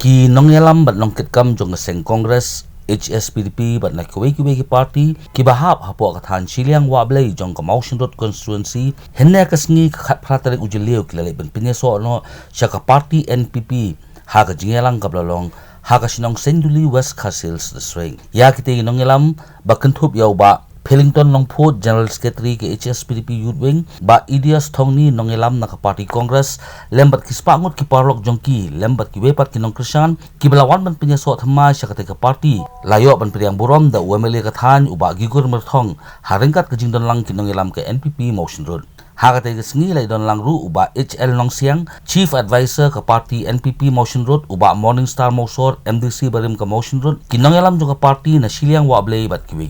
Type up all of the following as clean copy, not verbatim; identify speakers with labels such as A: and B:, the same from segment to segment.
A: ki nongyalam bat nongkit kam jong seng kongres HSPDP bat na kuwe ki party ki bahap hapo kathan chiliang wablei jong ka motion road constituency henne kasngi khat phratare ujilio kilale ben pineso no chaka party NPP ha ka jingelang kablalong ha ka sinong senduli west castles the swing ya kite nongyalam bakenthup yau ba Pellington Longput General Secretary ke HSPDP Youth Wing ba Idias Thongni nongelam na ka party congress lembat kispangut ki parlok jongki lembat ki wepat ki nongkrisan ki belawan ban penyeso thama syakate ka party layo ban priang burom da UMLA kathan uba gigur merthong haringkat ke jingdon lang ki nongelam ke NPP motion road hakate ke sengi lai don lang ru uba HL Nongsiang Chief Advisor ke party NPP motion road uba Morning Star Mosor MDC barim ke motion road ki nongelam jong ka party na siliang wablei bat kiwe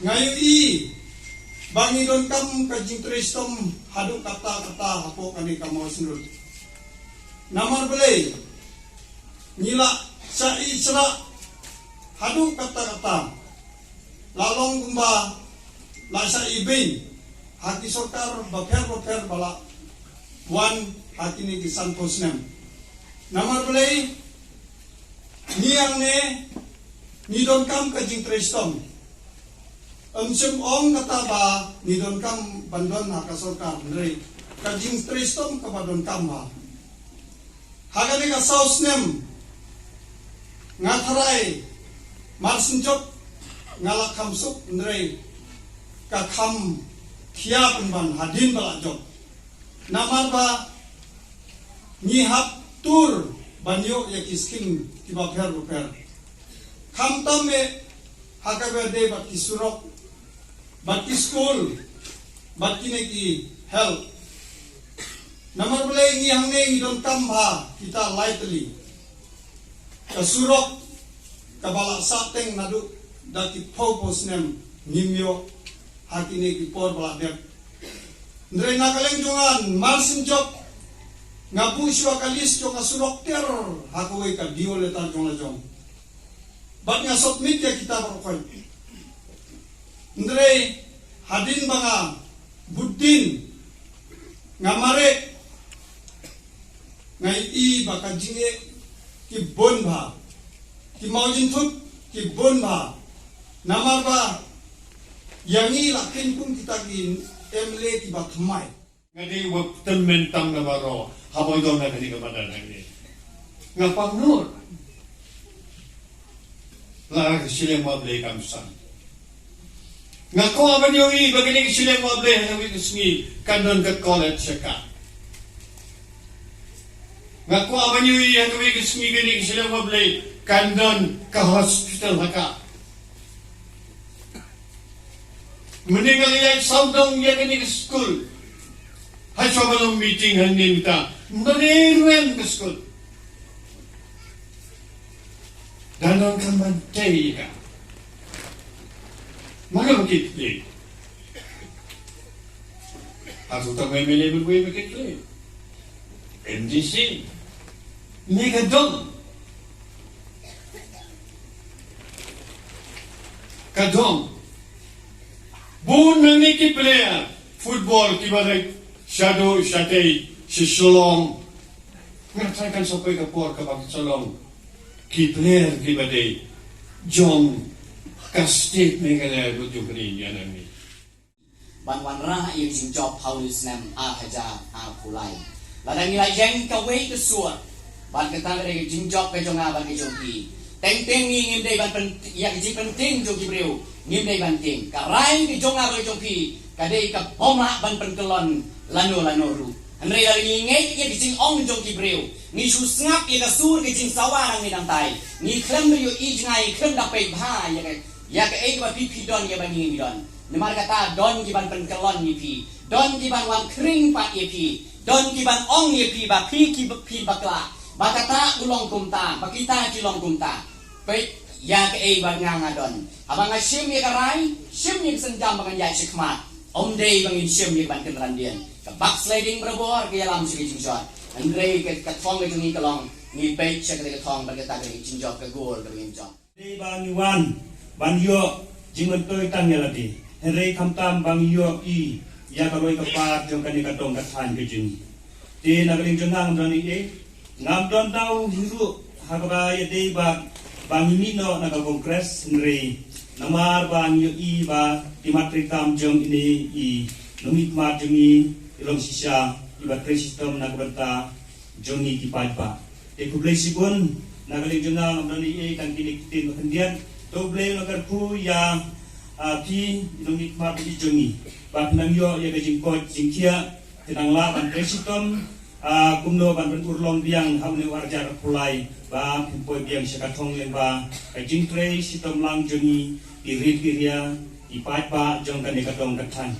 B: ngayon bangi don kam kajing tristom haduk kata hapo kani kamo sinul namar belai nila sa isra haduk kata lalong kumba lasa ibin hati sorkar baper bala wan hati ni kisan posnem namar belai niang ne ni don kam kajing tristom Sim ong kataba ni don kam bandon hakasorkar nri kajing tristom kabadon kam ha hagani ka sausnem ngatharai marsinjok ngalak kamsuk nri ka kham khia ban hadin bala jok namar ba ni hap tur banyo yakiskin kiba pher kham tame hakaberde bat kisurok Bati school, bati neki help. Namar boleh ngihang ne ngidon kamba kita lightly. Kasurok kabala sateng nadu dati purpose nem nimyo hati neki por bala dep. Ndre nakaleng jongan marsin job ngapu shwa kalis jo kasurok ter hakuwe ka diole tar jonga jong. Bat nga submit ya kita berkoy. Ndre hadin banga buddin ngamare ngai i baka jinge ki bon ba ki maujin thut ki bon ba namar ba yangi lakin pun kita gin emle ki batmai
C: ngadi waktu mentam nabaro haboy dong na kani kamada nani ngapang nur la sile mable kamsan ngako aban yogi bagini sile mable hawi kusni kandon ke college seka ngako aban yogi hawi kusni gini sile mable kandon ke hospital haka meninggal ya saudong ya gini ke school hai cobalong meeting hanin ta meninggal ke school danong kamban tega mana begitu ni? Aku tak main label gue begitu ni. MDC, mega dom, kadom. Bun nanti player football kibarai shadow shatai sisolong. Ngatakan sampai ke por ke bang solong. Ki player kibarai jong. Kastit mengenai rujuk ini yang ini.
D: Banwan rah yang job haulis nem haja kulai. Ladang nilai yang kawai kesuat. Ban ketang dari job pejonga ban kejoki. Teng ni ngim dai ban yang penting joki breu. Ngim dai ban ting. Karai kejonga ban joki. Kadai ka poma ban penkelon lano ru. Henry dari ngai ke jing ong joki breu. Ni susngap ke kasur ke jing sawarang ni dang tai. Ni klem yo i ngai klem da pe bha ya ke ai ba pipi don ya bani don nemar kata don ki ban penkelon ni pi don ki ban wan kring pa ye pi don ki ban ong ye pi ba pi ki pi bakla ba kata ulong kumta ba kita ki long kumta pe ya ke ai ba nganga don abang sim ye karai sim ye senjam bangan ya sikmat om dei bangin sim ye ban kenran dian ke backsliding berbor ke alam sigi jingshot andre ke thong ke ni kalong ni pe chek ke thong ba ke ta ke jinjok ke gol ke jinjok
E: di bang wan ban yo jingon toy tan ya lati henry khamtam bang yo i ya ka loi ka pa jong kani ka tong ka than ke jing ti na galing jong ngam don i ngam don dau hiru hakaba yade ba bangini no naga kongres nre namar bang yo I ba timatri kam jong ini I nomit ma jongi ilong sisa iba sistem nagbanta jongi kipat ba e kublesi pun nagaling jonga ngamdani kan kiniktin makandian doble nagar pu ya pi nomit ma bi jongi ba nang yo ya gajing kot jingkia tinang la ban sistem kumno ban urlong biang hamne warjar pulai ba pimpoi biang syakatong lemba kajing tre sistem lang jongi irit kiria ipat ba jong kan ikatong katan